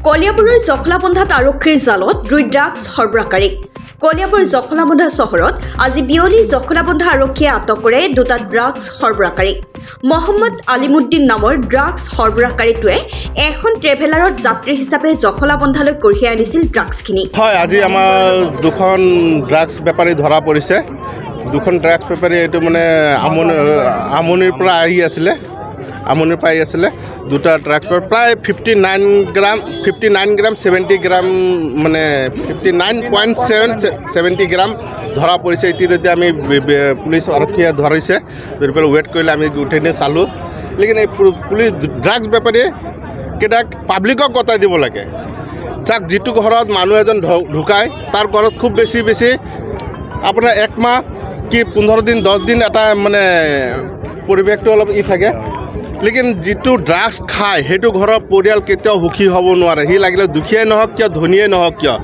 কলিয়াবৰৰ জখলাবন্ধাত আৰক্ষীৰ জালত 2 ড্ৰাগছ সৰবৰাহকাৰীক কলিয়াবৰ জখলাবন্ধা চহৰত আজি বিয়লি জখলাবন্ধা আৰক্ষীয়ে আটক কৰে 2টা ড্ৰাগছ সৰবৰাহকাৰীক মহম্মদ আলিমুদ্দিন নামৰ ড্ৰাগছ সৰবৰাহকাৰীটোৱে এখন ট্ৰেভেলাৰত যাত্ৰী হিচাপে জখলাবন্ধালৈ কঢ়িয়াই আনিছিল ড্ৰাগছখিনি। হয়, আজি আমাৰ দুখন ড্ৰাগছ বেপাৰী ধৰা পৰিছে। দুখন ড্ৰাগছ বেপাৰী এইটো মানে আমনিৰ পৰা আহি আছিলে। দুটা ট্ৰাকৰ প্ৰায় 59 গ্ৰাম 70 গ্ৰাম মানে 59.70 গ্ৰাম ধৰা পৰিছে। ইতিমধ্যে আমি পুলিচ আৰক্ষীয়ে ধৰিছে, ধৰি পেলাই ৱেইট কৰিলে আমি উঠাই চালোঁ। লেকিন এই পুলিচ ড্ৰাগছ বেপাৰীয়ে কেইটাক পাব্লিকক গতাই দিব লাগে। যাক যিটো ঘৰত মানুহ এজন ঢুকায় তাৰ ঘৰত খুব বেছি আপোনাৰ 1 মাহ কি 15 দিন 10 দিন এটা মানে পৰিৱেশটো অলপ থাকে। লেকিন যিটো ড্ৰাগছ খায় সেইটো ঘৰৰ পৰিয়াল কেতিয়াও সুখী হ'ব নোৱাৰে। সি লাগিলে দুখীয়াই নহওক কিয়, ধনীয়ে নহওক কিয়,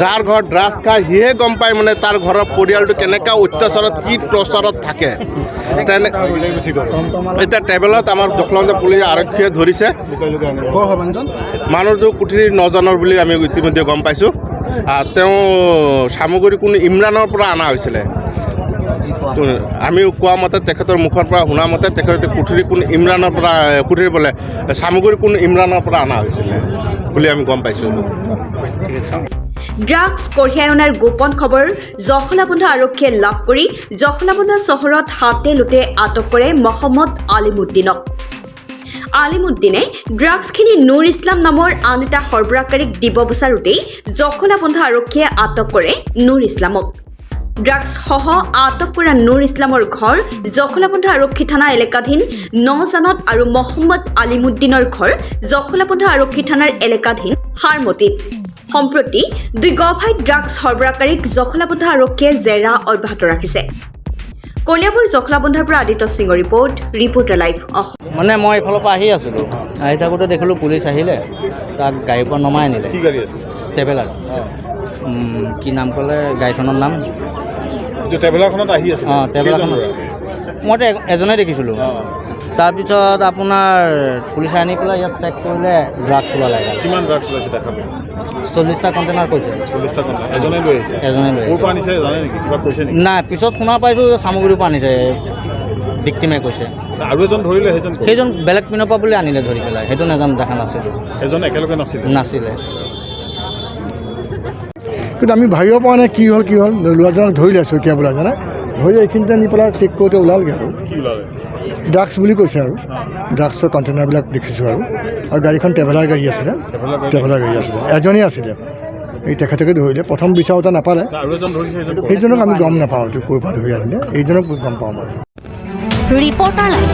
যাৰ ঘৰত ড্ৰাগছ খায় সিহে গম পায় মানে তাৰ ঘৰৰ পৰিয়ালটো কেনেকুৱা অত্যাচাৰত কি প্ৰচাৰত থাকে। এতিয়া ট্ৰেভেলত আমাৰ জখলাবন্ধা পুলিচ আৰক্ষীয়ে ধৰিছে। মানুহটো কুঠিৰ 9 জনৰ বুলি আমি ইতিমধ্যে গম পাইছোঁ। তেওঁ সামগ্ৰী কোনো ইমৰানৰ পৰা অনা হৈছিলে। আমি কোৱা মতে তেখেতৰ মুখৰ পৰা শুনা মতে তেখেতে কুঠিৰ কোনো ইমৰানৰ পৰা বোলে সামগ্ৰী কোনো ইমৰানৰ পৰা অনা হৈছিলে বুলি আমি গম পাইছোঁ। ড্ৰাগছ কঢ়িয়াই অনাৰ গোপন খবৰ জখলাবন্ধা আৰক্ষীয়ে লাভ কৰি জখলাবন্ধা চহৰত হাতে লোটে আটক কৰে মহম্মদ আলিমুদ্দিনক। আলিমুদ্দিনে ড্ৰাগছখিনি নুৰ ইছলাম নামৰ আন এটা সৰবৰাহকাৰীক দিব বিচাৰোঁতেই জখলাবন্ধা আৰক্ষীয়ে আটক কৰে নুৰ ইছলামক। ড্ৰাগছসহ আটক কৰা নুৰ ইছলামৰ ঘৰ জখলাবন্ধা আৰক্ষী থানা এলেকাধীন নজানত আৰু মহম্মদ আলিমুদ্দিনৰ ঘৰ জখলাবন্ধা আৰক্ষী থানাৰ এলেকাধীন হাৰমতিত। সম্প্ৰতি 2 গভাইট ড্ৰাগছ সৰবৰাহকাৰীক জখলাবন্ধা আৰক্ষীয়ে জেৰা অব্যাহত ৰাখিছে। কলিয়াবৰ জখলাবন্ধাৰ পৰা আদিত্য সিঙৰ ৰিপৰ্টাৰ লাইভ। মানে মই এইফালৰ পৰা আহি আছিলোঁ, আহি থাকোঁতে দেখিলোঁ পুলিচ আহিলে, তাক গাড়ীৰ পৰা নমাই আনিলে। কি গাড়ী আছে? ট্ৰেভেলাৰ। কি নাম ক'লে গাড়ীখনৰ নাম? ট্ৰেভেলাৰখনত আহি আছে। ট্ৰেভেলাৰখনত মইতো এজনেই দেখিছিলোঁ। তাৰপিছত আপোনাৰ পুলিচে আনি পেলাই ইয়াত চেক কৰিলে ড্ৰাগছ ওলালে। কিমান ড্ৰাগছ ওলাইছে দেখা পাইছে? 40টা কণ্টেইনাৰ কৈছে। 40টা কণ্টেইনাৰ এজনে লৈ আহিছে। ক'ৰ পৰা আনিছে জানে নেকি? কিবা কৈছে নেকি? নাই, পিছত শুনা পাইছোঁ যে চামগুৰিৰ পৰা আনিছে, ভিক্টিমে কৈছে। আৰু এজন ধৰিলে, সেইজন বেলেগ পিনৰ পৰা বুলি আনিলে ধৰি পেলাই, সেইটো নাজানো, দেখা নাছিলোঁ। এজন একেলগে নাছিলে। কিন্তু আমি ভাবিব পৰা নাই কি হ'ল ল'ৰাজনক ধৰিলে শইকীয়া বোলাজনে ধৰি এইখিনিতে নি পেলাই চেক কৰোঁতে ওলালগৈ আৰু ড্ৰাগছ বুলি কৈছে আৰু ড্ৰাগছৰ কণ্টেইনাৰবিলাক দেখিছোঁ আৰু গাড়ীখন ট্ৰেভেলাৰ গাড়ী আছিলে, এজনেই আছিলে। এই তেখেতকে ধৰিলে, প্ৰথম বিচাৰোঁতে নাপালে। সেইজনক আমি গম নাপাওঁ ক'ৰ পৰা ধৰি আনিলে, এইজনক গম পাওঁ বাৰু। Reporter live.